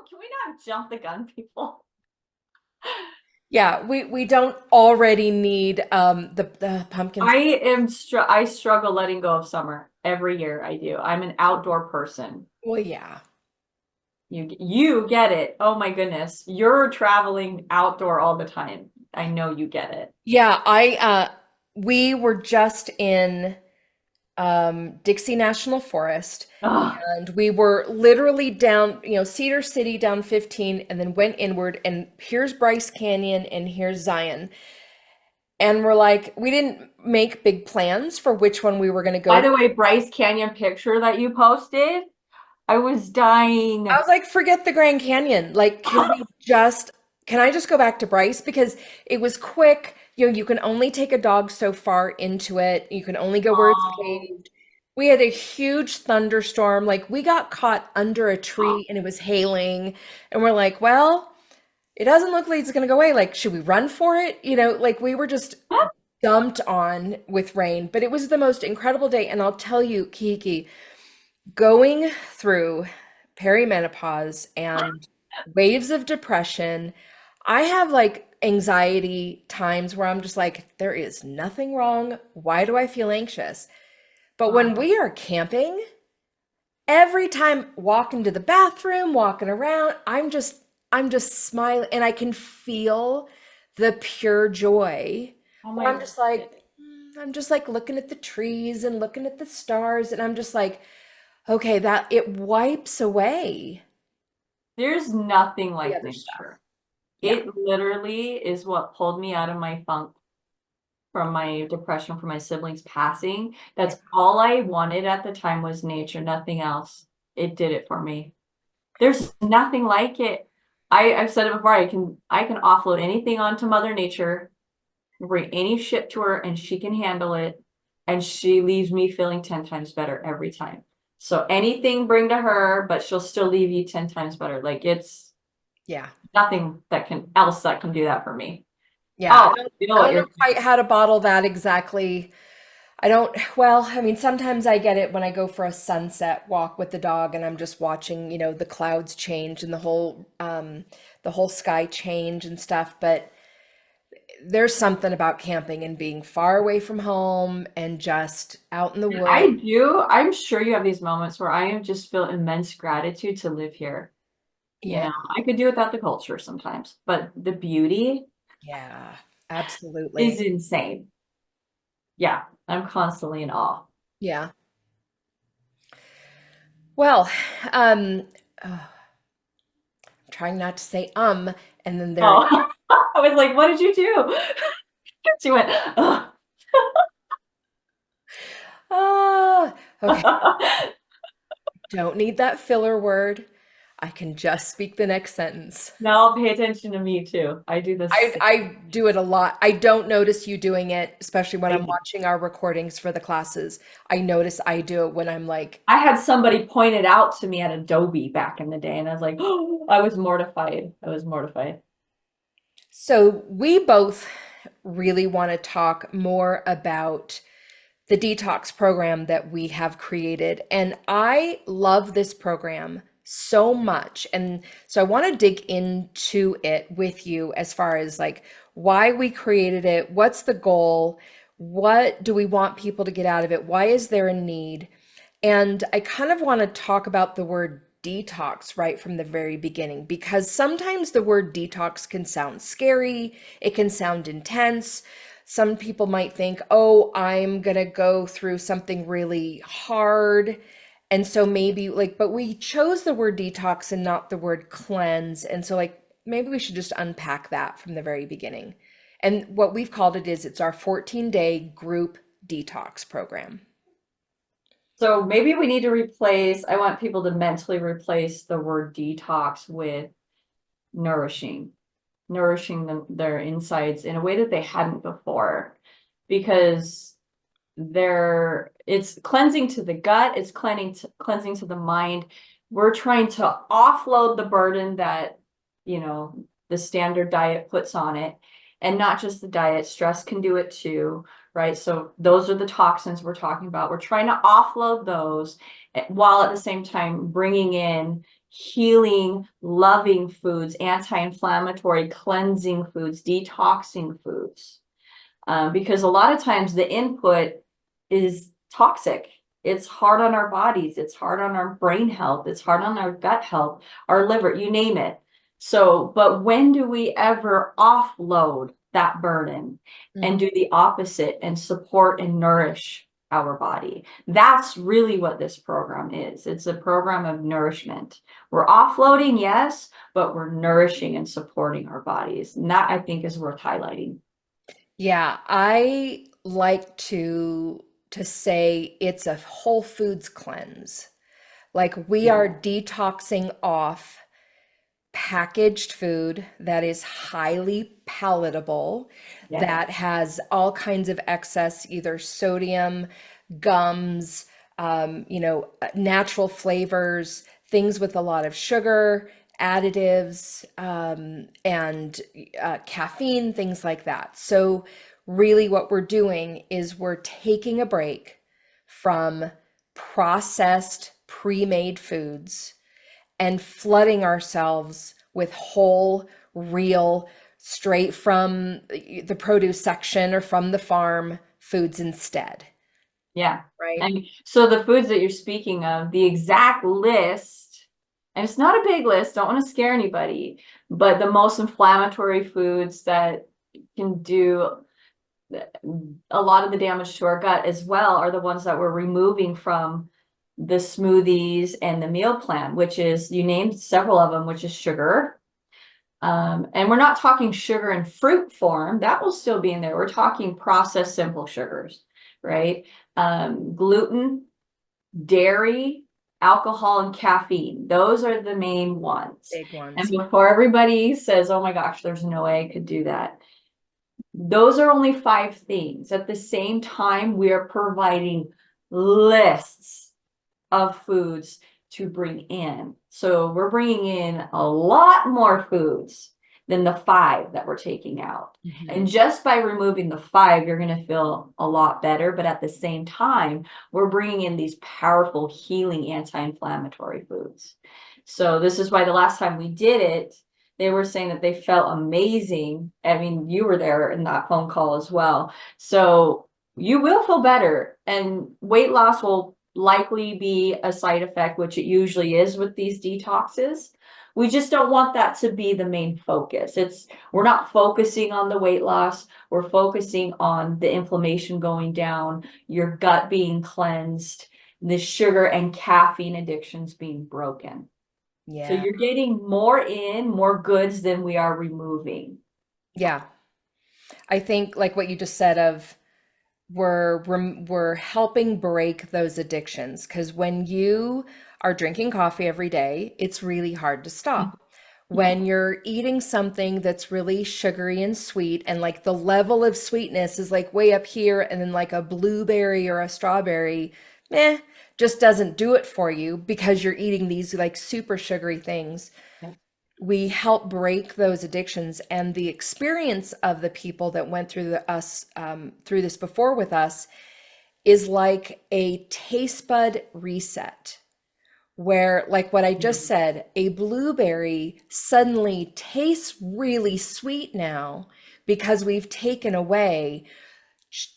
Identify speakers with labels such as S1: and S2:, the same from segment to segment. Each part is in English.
S1: Can we not jump the gun, people?
S2: Yeah, we don't already need the pumpkins.
S1: I struggle letting go of summer every year. I do. I'm an outdoor person.
S2: Well, yeah.
S1: You get it. Oh my goodness. You're traveling outdoor all the time. I know you get it.
S2: Yeah, I we were just in Dixie National Forest,
S1: Oh,
S2: and we were literally down, Cedar City down 15 and then went inward, and here's Bryce Canyon and here's Zion. And we're like, we didn't make big plans for which one we were going to
S1: by
S2: go.
S1: the way, Bryce Canyon picture that you posted, I was dying.
S2: I was like, forget the Grand Canyon. Like, can I just go back to Bryce? Because it was quick. You can only take a dog so far into it. You can only go where it's
S1: Oh.
S2: paved. We had a huge thunderstorm. Like, we got caught under a tree and it was hailing. And we're like, well, it doesn't look like it's going to go away. Like, should we run for it? Like we were just dumped on with rain. But it was the most incredible day. And I'll tell you, Kiki, going through perimenopause and waves of depression, I have like anxiety times where I'm just like, there is nothing wrong. Why do I feel anxious? But when we are camping, every time walking to the bathroom, walking around, I'm just smiling and I can feel the pure joy.
S1: Oh
S2: Where
S1: my
S2: I'm just like looking at the trees and looking at the stars and I'm just like, okay, that it wipes away
S1: There's nothing
S2: the
S1: like
S2: other stuff.
S1: nature.
S2: Yeah.
S1: It literally is what pulled me out of my funk from my depression from my siblings passing.
S2: Yeah.
S1: That's all I wanted at the time was nature, nothing else. It did it for me. There's nothing like it. I've said it before, I can offload anything onto Mother Nature, bring any shit to her, and she can handle it. And she leaves me feeling 10 times better every time. So anything bring to her, but she'll still leave you 10 times better. Like it's
S2: Yeah.
S1: nothing that can do that for me.
S2: Yeah.
S1: Oh, you know
S2: I
S1: what
S2: don't know
S1: you're
S2: quite how to bottle that exactly. I don't, well, I mean, sometimes I get it when I go for a sunset walk with the dog and I'm just watching, the clouds change and the whole sky change and stuff, but there's something about camping and being far away from home and just out in the woods.
S1: I do. I'm sure you have these moments where I just feel immense gratitude to live here. You
S2: Yeah.
S1: know, I could do without the culture sometimes, but the beauty
S2: Yeah.
S1: is
S2: Absolutely.
S1: insane. Yeah, I'm constantly in awe.
S2: Yeah. Well, I'm trying not to say and then there.
S1: Oh, I was like, what did you do? She went, ugh.
S2: Ah, okay. Don't need that filler word. I can just speak the next sentence.
S1: Now pay attention to me too. I do this.
S2: I do it a lot. I don't notice you doing it, especially when
S1: I
S2: I'm
S1: do.
S2: watching our recordings for the classes. I notice I do it when I'm like,
S1: I had somebody point it out to me at Adobe back in the day, and I was like, oh, I was mortified. I was mortified.
S2: so we both really want to talk more about the detox program that we have created. And I love this program so much. And so I want to dig into it with you as far as like why we created it, what's the goal, what do we want people to get out of it, why is there a need? And I kind of want to talk about the word detox right from the very beginning because sometimes the word detox can sound scary, it can sound intense. Some people might think, oh, I'm going to go through something really hard. And so maybe like, but we chose the word detox and not the word cleanse. And so, like, maybe we should just unpack that from the very beginning. And what we've called it is it's our 14-day group detox program.
S1: So maybe we need to replace, I want people to mentally replace the word detox with nourishing, nourishing their insides in a way that they hadn't before. Because it's cleansing to the gut, it's cleansing to the mind. We're trying to offload the burden that, the standard diet puts on it. And not just the diet, stress can do it too, right? So those are the toxins we're talking about. We're trying to offload those while at the same time bringing in healing, loving foods, anti-inflammatory, cleansing foods, detoxing foods. Because a lot of times the input is toxic. It's hard on our bodies. It's hard on our brain health. It's hard on our gut health, our liver, you name it. So, but when do we ever offload that burden and do the opposite and support and nourish our body? That's really what this program is. It's a program of nourishment. We're offloading, yes, but we're nourishing and supporting our bodies. And that I think is worth highlighting.
S2: Yeah, I like to say it's a whole foods cleanse. Like we are
S1: Yeah.
S2: detoxing off packaged food that is highly palatable,
S1: Yeah.
S2: that has all kinds of excess, either sodium, gums, natural flavors, things with a lot of sugar, additives, and caffeine, things like that. So, really, what we're doing is we're taking a break from processed, pre made foods and flooding ourselves with whole, real, straight from the produce section or from the farm foods instead,
S1: Yeah.
S2: right?
S1: And so the foods that you're speaking of, the exact list, and it's not a big list, don't want to scare anybody, but the most inflammatory foods that can do a lot of the damage to our gut as well are the ones that we're removing from the smoothies and the meal plan, which is, you named several of them, which is sugar. And we're not talking sugar in fruit form, that will still be in there. We're talking processed simple sugars, right? Gluten, dairy, alcohol, and caffeine. Those are the main ones.
S2: Big
S1: And
S2: ones.
S1: before everybody says, oh my gosh, there's no way I could do that. Those are only 5 things. At the same time, we are providing lists of foods to bring in. So we're bringing in a lot more foods than the 5 that we're taking out. And just by removing the 5, you're going to feel a lot better. But at the same time, we're bringing in these powerful healing anti-inflammatory foods. So this is why the last time we did it, they were saying that they felt amazing. I mean, you were there in that phone call as well. So you will feel better, and weight loss will likely be a side effect, which it usually is with these detoxes. We just don't want that to be the main focus. We're not focusing on the weight loss. We're focusing on the inflammation going down, your gut being cleansed, the sugar and caffeine addictions being broken. So
S2: Yeah.
S1: you're getting more goods than we are removing.
S2: Yeah. I think like what you just said of we're helping break those addictions, because when you are drinking coffee every day, it's really hard to stop.
S1: Yeah.
S2: When you're eating something that's really sugary and sweet, and like the level of sweetness is like way up here, and then like a blueberry or a strawberry, just doesn't do it for you because you're eating these like super sugary things. We help break those addictions, and the experience of the people that went through through this before with us is like a taste bud reset, where, like what I just said, a blueberry suddenly tastes really sweet now because we've taken away,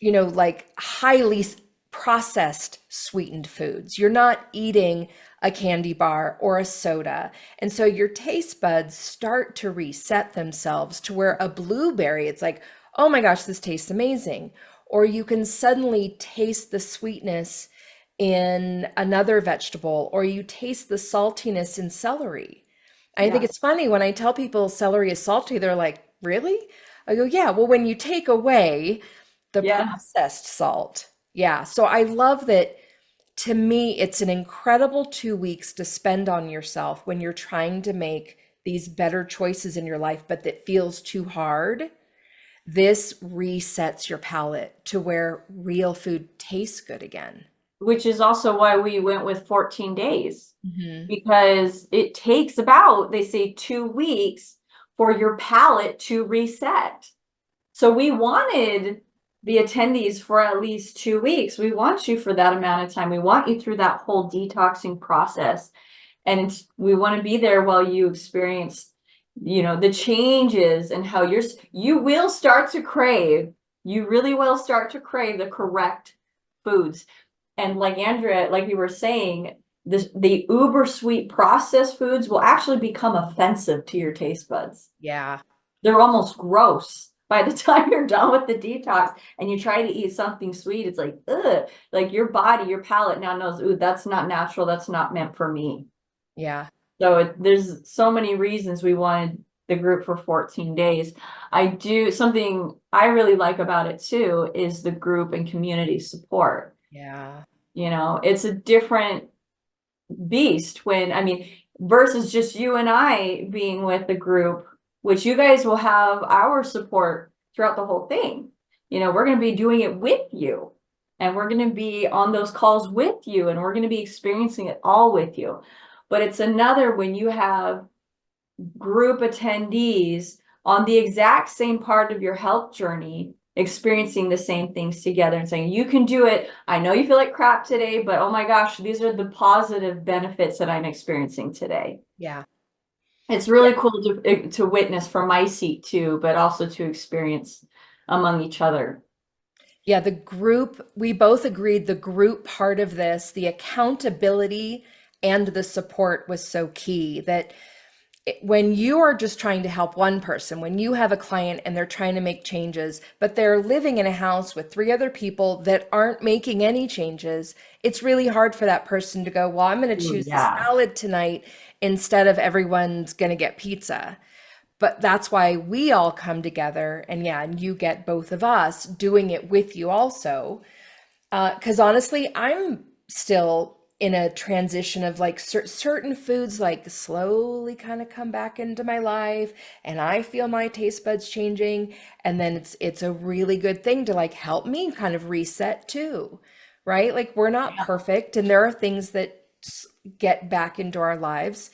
S2: like highly processed sweetened foods. You're not eating a candy bar or a soda. And so your taste buds start to reset themselves to where a blueberry, it's like, oh my gosh, this tastes amazing. Or you can suddenly taste the sweetness in another vegetable, or you taste the saltiness in celery. I think
S1: Yeah.
S2: it's funny when I tell people celery is salty, they're like, really? I go, yeah, well, when you take away the
S1: Yeah.
S2: processed salt. Yeah. So I love that. To me, it's an incredible 2 weeks to spend on yourself when you're trying to make these better choices in your life, but that feels too hard. This resets your palate to where real food tastes good again.
S1: Which is also why we went with 14 days,
S2: Hmm.
S1: because it takes about, they say, 2 weeks for your palate to reset. So we wanted the attendees for at least 2 weeks. We want you for that amount of time. We want you through that whole detoxing process. And we want to be there while you experience, the changes and how you will start to crave, you really will start to crave the correct foods. And like Andrea, like you were saying, the uber sweet processed foods will actually become offensive to your taste buds.
S2: Yeah.
S1: They're almost gross by the time you're done with the detox and you try to eat something sweet. It's like, ugh, like your body, your palate now knows, ooh, that's not natural. That's not meant for me.
S2: Yeah.
S1: So there's so many reasons we wanted the group for 14 days. Something I really like about it too is the group and community support.
S2: Yeah.
S1: It's a different beast versus just you and I being with the group, which you guys will have our support throughout the whole thing. We're going to be doing it with you, and we're going to be on those calls with you, and we're going to be experiencing it all with you. But it's another when you have group attendees on the exact same part of your health journey, experiencing the same things together and saying, you can do it. I know you feel like crap today, but oh my gosh, these are the positive benefits that I'm experiencing today.
S2: Yeah.
S1: It's really cool to witness from my seat too, but also to experience among each other.
S2: Yeah, the group, we both agreed the group part of this, the accountability and the support was so key that when you are just trying to help one person, when you have a client and they're trying to make changes, but they're living in a house with 3 other people that aren't making any changes, it's really hard for that person to go, well, I'm going to
S1: Ooh,
S2: choose the
S1: yeah.
S2: salad tonight instead of everyone's going to get pizza. But that's why we all come together, and yeah, and you get both of us doing it with you also. Because honestly, I'm still in a transition of like certain foods like slowly kind of come back into my life, and I feel my taste buds changing. And then it's a really good thing to like help me kind of reset too, right? Like we're not
S1: Yeah.
S2: perfect, and there are things that get back into our lives.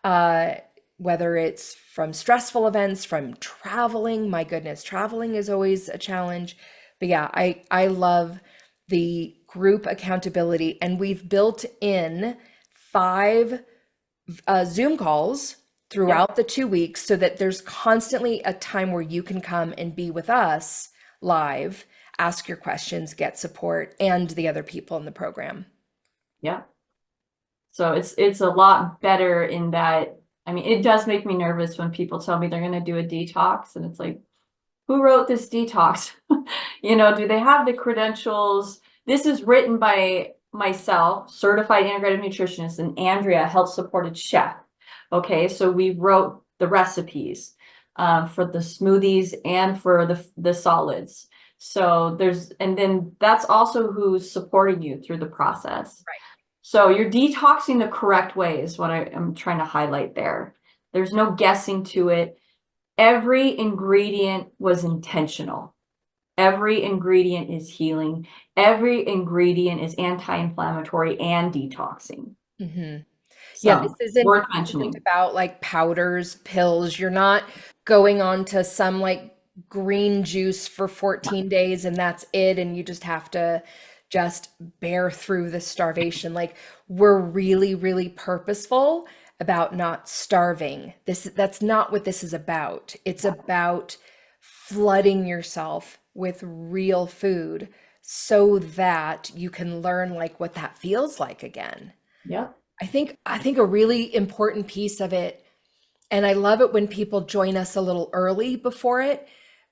S2: Uh, whether it's from stressful events, from traveling, my goodness, traveling is always a challenge. But yeah, I love the group accountability, and we've built in 5 Zoom calls
S1: Yep.
S2: throughout the 2 weeks so that there's constantly a time where you can come and be with us live, ask your questions, get support, and the other people in the program.
S1: Yep. So it's a lot better in that. It does make me nervous when people tell me they're going to do a detox, and it's like, who wrote this detox? Do they have the credentials? This is written by myself, certified integrative nutritionist, and Andrea, health supported chef. Okay, so we wrote the recipes for the smoothies and for the solids. So and then that's also who's supporting you through the process.
S2: Right.
S1: So you're detoxing the correct way is what I am trying to highlight there. There's no guessing to it. Every ingredient was intentional. Every ingredient is healing. Every ingredient is anti-inflammatory and detoxing.
S2: Hmm. Yeah,
S1: So worth
S2: this isn't
S1: mentioning.
S2: about like powders, pills. You're not going on to some like green juice for 14 days and that's it, and you just have to just bear through the starvation. Like we're really, really purposeful about not starving. That's not what this is about. It's about flooding yourself with real food so that you can learn like what that feels like again.
S1: Yep.
S2: I think a really important piece of it, and I love it when people join us a little early before it,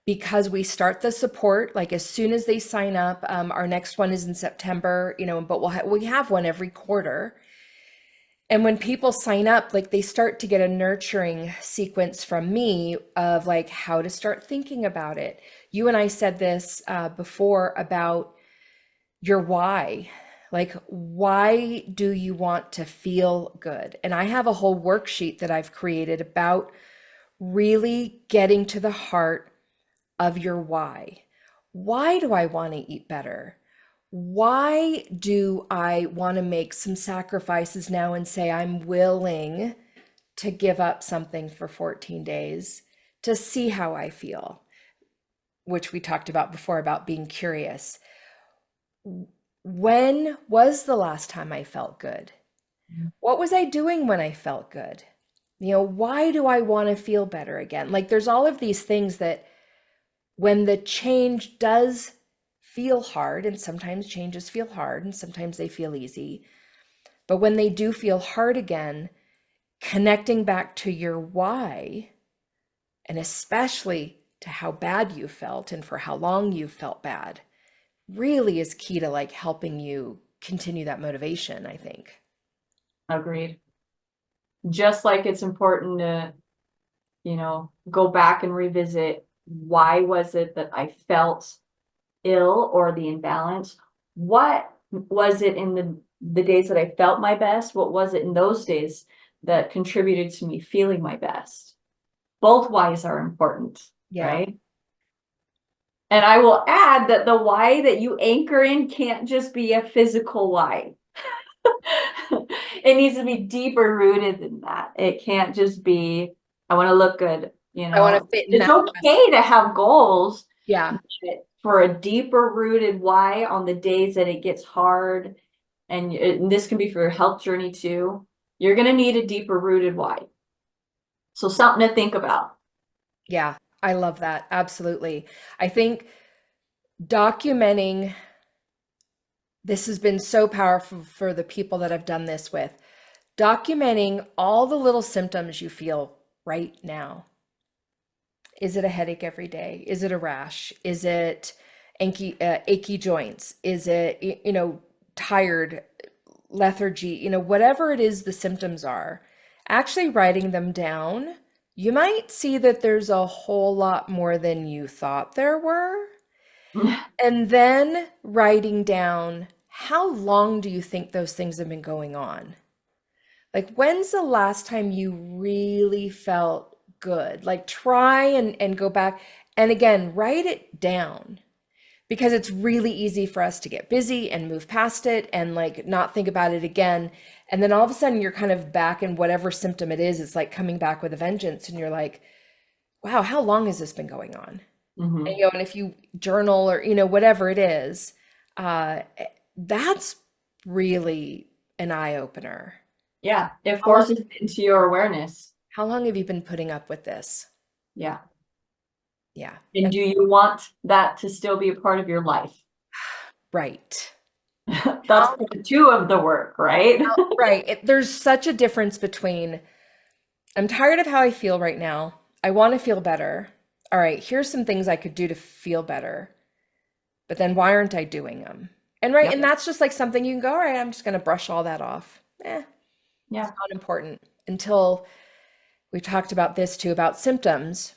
S2: because we start the support like as soon as they sign up. Our next one is in September, but we have one every quarter. And when people sign up, like they start to get a nurturing sequence from me of like how to start thinking about it. You and I said this before about your why. Like, why do you want to feel good? And I have a whole worksheet that I've created about really getting to the heart of your why. Why do I want to eat better? Why do I want to make some sacrifices now and say I'm willing to give up something for 14 days to see how I feel? which we talked about before about being curious. When was the last time I felt good? What was I doing when I felt good? Why do I want to feel better again? Like there's all of these things that when the change does feel hard, and sometimes changes feel hard and sometimes they feel easy, but when they do feel hard again, connecting back to your why, and especially to how bad you felt and for how long you felt bad, really is key to like helping you continue that motivation, I think.
S1: Agreed. Just like it's important to, go back and revisit, why was it that I felt ill or the imbalance? What was it in the days that I felt my best? What was it in those days that contributed to me feeling my best? Both whys are important,
S2: Yeah.
S1: right? And I will add that the why that you anchor in can't just be a physical why. It needs to be deeper rooted than that. It can't just be, I want to look good,
S2: I want to fit in
S1: It's
S2: that dress.
S1: okay to have goals,
S2: Yeah.
S1: but for a deeper rooted why on the days that it gets hard, and this can be for your health journey too, you're going to need a deeper rooted why. So something to think about.
S2: Yeah. I love that. Absolutely. I think documenting this has been so powerful for the people that I've done this with. Documenting all the little symptoms you feel right now. Is it a headache every day? Is it a rash? Is it achy joints? Is it, tired, lethargy? Whatever it is the symptoms are, actually writing them down, you might see that there's a whole lot more than you thought there were. And then writing down, how long do you think those things have been going on? Like, when's the last time you really felt good? Like, try and go back. And again, write it down because it's really easy for us to get busy and move past it and like not think about it again. And then all of a sudden, you're kind of back in whatever symptom it is. It's like coming back with a vengeance. And you're like, wow, how long has this been going on? And,
S1: Mhm.
S2: and if you journal or, whatever it is, uh, that's really an eye opener.
S1: Yeah, it
S2: How long,
S1: forces it into your awareness.
S2: how long have you been putting up with this?
S1: Yeah.
S2: Yeah.
S1: And do you want that to still be a part of your life?
S2: Right.
S1: That's
S2: How,
S1: part two of the work, right?
S2: right. There's such a difference between I'm tired of how I feel right now. I want to feel better. All right, here's some things I could do to feel better. But then why aren't I doing them? And right,
S1: Yep.
S2: and that's just like something you can go, all right, I'm just going to brush all that off. It's
S1: Yeah.
S2: not important until we talked about this too about symptoms,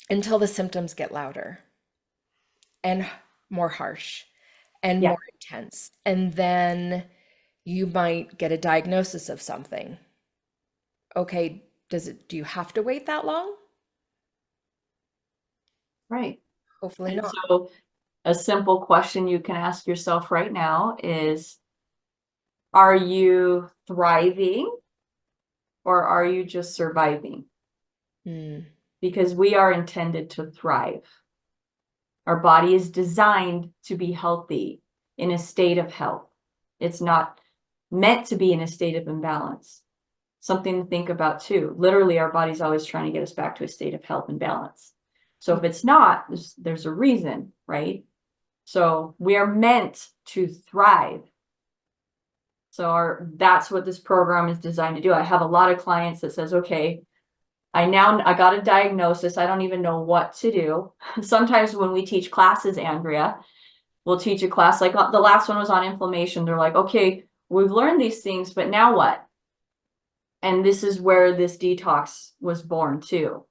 S2: until the symptoms get louder and more harsh and
S1: Yeah.
S2: more intense. And then you might get a diagnosis of something. Okay, do you have to wait that long?
S1: Right.
S2: Hopefully
S1: And
S2: not.
S1: so a simple question you can ask yourself right now is, are you thriving or are you just surviving?
S2: Mm,
S1: Because we are intended to thrive. Our body is designed to be healthy, in a state of health. It's not meant to be in a state of imbalance. Something to think about too. Literally, our body's always trying to get us back to a state of health and balance. So if it's not, there's a reason, right? So we are meant to thrive. So that's what this program is designed to do. I have a lot of clients that says, okay, I got a diagnosis. I don't even know what to do. Sometimes when we teach classes, Andrea, we'll teach a class like the last one was on inflammation. They're like, okay, we've learned these things, but now what? And this is where this detox was born too.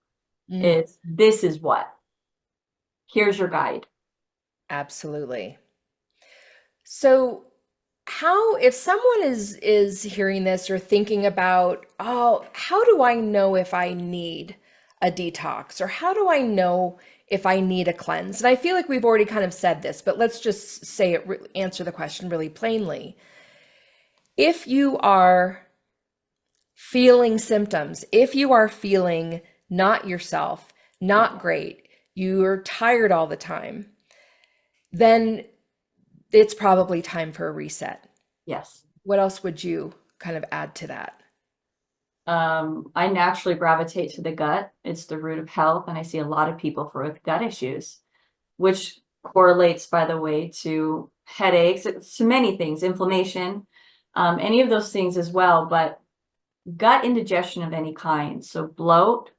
S2: mm,
S1: This is what. Here's your guide.
S2: absolutely. So how if someone is hearing this or thinking about, oh, how do I know if I need a detox or how do I know if I need a cleanse? And I feel like we've already kind of said this, but let's just say it, answer the question really plainly. If you are feeling symptoms, if you are feeling not yourself, not great, you're tired all the time, then it's probably time for a reset.
S1: Yes.
S2: What else would you kind of add to that?
S1: I naturally gravitate to the gut. It's the root of health, and I see a lot of people with gut issues, which correlates, by the way, to headaches, to many things, inflammation, any of those things as well. But gut indigestion of any kind, so bloat,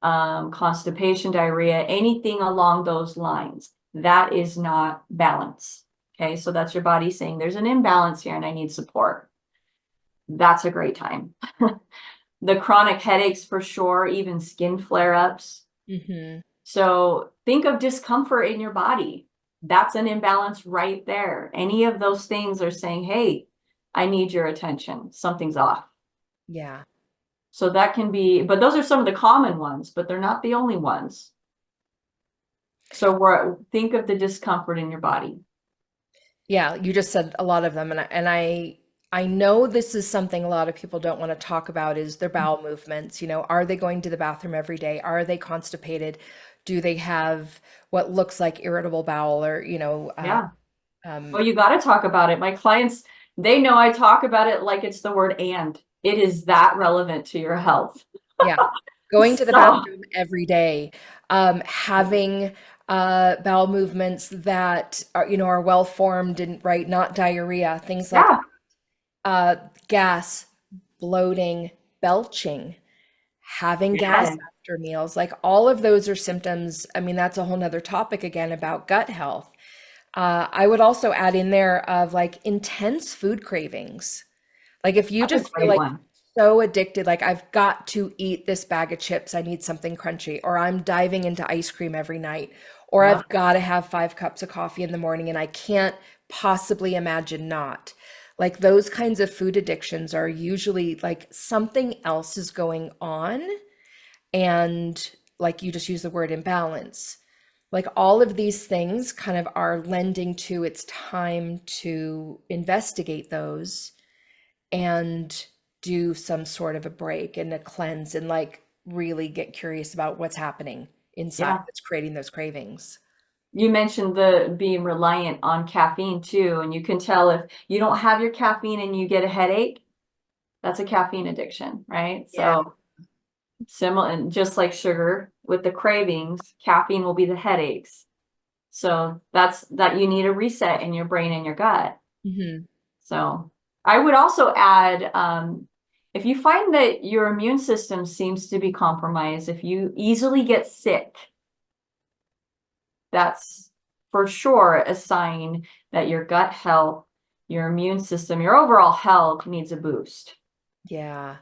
S1: constipation, diarrhea, anything along those lines, that is not balance. Okay, so that's your body saying there's an imbalance here and I need support. That's a great time. The chronic headaches for sure, even skin flare-ups.
S2: Mm-hmm.
S1: So think of discomfort in your body. That's an imbalance right there. Any of those things are saying, hey, I need your attention. Something's off.
S2: Yeah.
S1: So that can be, but those are some of the common ones, but they're not the only ones. So think of the discomfort in your body.
S2: Yeah, you just said a lot of them, and I know this is something a lot of people don't want to talk about is their bowel movements. You know, are they going to the bathroom every day? Are they constipated? Do they have what looks like irritable bowel or,
S1: Yeah. Oh,
S2: um,
S1: you got to talk about it. My clients, they know I talk about it like it's the word and. It is that relevant to your health.
S2: yeah, going to the
S1: So,
S2: bathroom every day, having bowel movements that are well formed and right, not diarrhea, things like
S1: yeah,
S2: gas, bloating, belching, having gas
S1: yeah,
S2: after meals, like all of those are symptoms. I mean, that's a whole nother topic again about gut health. I would also add in there of like intense food cravings. Like if you
S1: that's a
S2: just feel
S1: great
S2: like
S1: one.
S2: so addicted, like I've got to eat this bag of chips, I need something crunchy, or I'm diving into ice cream every night, or
S1: Yep,
S2: I've got to have 5 cups of coffee in the morning and I can't possibly imagine not. Like those kinds of food addictions are usually like something else is going on. And like you just use the word imbalance. Like all of these things kind of are lending to it's time to investigate those and do some sort of a break and a cleanse and like really get curious about what's happening inside
S1: yeah.
S2: that's creating those cravings.
S1: You mentioned the being reliant on caffeine too, and you can tell if you don't have your caffeine and you get a headache, that's a caffeine addiction, right?
S2: Yeah.
S1: So similar, and just like sugar with the cravings, caffeine will be the headaches. So that's that you need a reset in your brain and your gut.
S2: Hmm.
S1: So I would also add, if you find that your immune system seems to be compromised, if you easily get sick, that's for sure a sign that your gut health, your immune system, your overall health needs a boost.
S2: Yeah.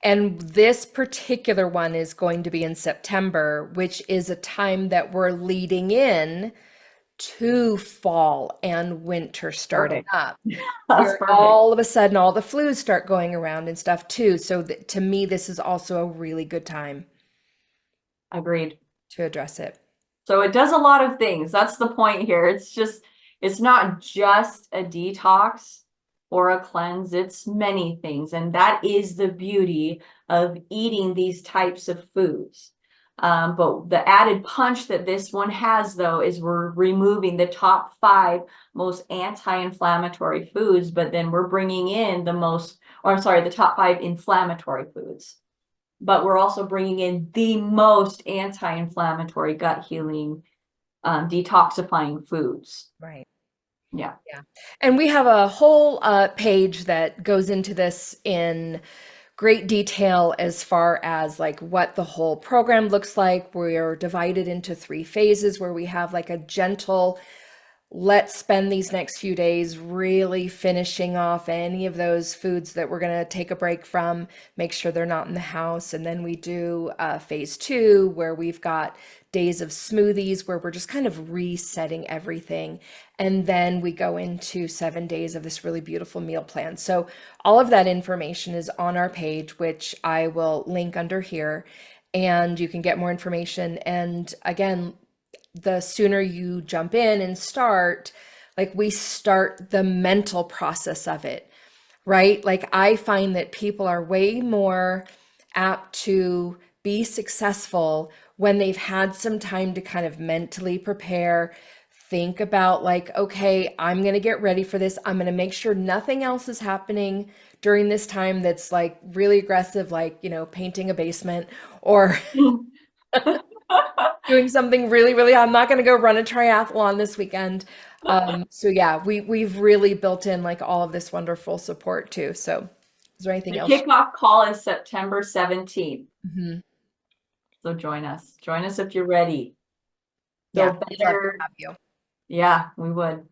S2: And this particular one is going to be in September, which is a time that we're leading in to fall and winter starting
S1: Perfect.
S2: up.
S1: That's
S2: Where
S1: perfect.
S2: all of a sudden all the flus start going around and stuff too. So to me, this is also a really good time
S1: Agreed.
S2: to address it.
S1: So it does a lot of things. That's the point here. It's not just a detox or a cleanse, it's many things. And that is the beauty of eating these types of foods. But the added punch that this one has, though, is we're removing the top 5 most anti-inflammatory foods, but then we're bringing in the top 5 inflammatory foods, but we're also bringing in the most anti-inflammatory, gut healing, detoxifying foods.
S2: Right.
S1: Yeah.
S2: Yeah. And we have a whole page that goes into this in great detail as far as like what the whole program looks like. We're divided into 3 phases where we have like a gentle, let's spend these next few days really finishing off any of those foods that we're going to take a break from, make sure they're not in the house. And then we do phase 2, where we've got days of smoothies, where we're just kind of resetting everything. And then we go into 7 days of this really beautiful meal plan. So all of that information is on our page, which I will link under here. And you can get more information. And again, the sooner you jump in and start, like we start the mental process of it, right? Like I find that people are way more apt to be successful when they've had some time to kind of mentally prepare, think about like, okay, I'm going to get ready for this. I'm going to make sure nothing else is happening during this time that's like really aggressive, like, painting a basement or doing something really, really, I'm not going to go run a triathlon this weekend. So yeah, we've really built in like all of this wonderful support too. So is there anything
S1: The
S2: else?
S1: kickoff call is September 17th.
S2: Mhm.
S1: So join us. Join us if you're ready.
S2: Yeah,
S1: Feel
S2: we'd love to
S1: better.
S2: have you.
S1: Yeah, we would.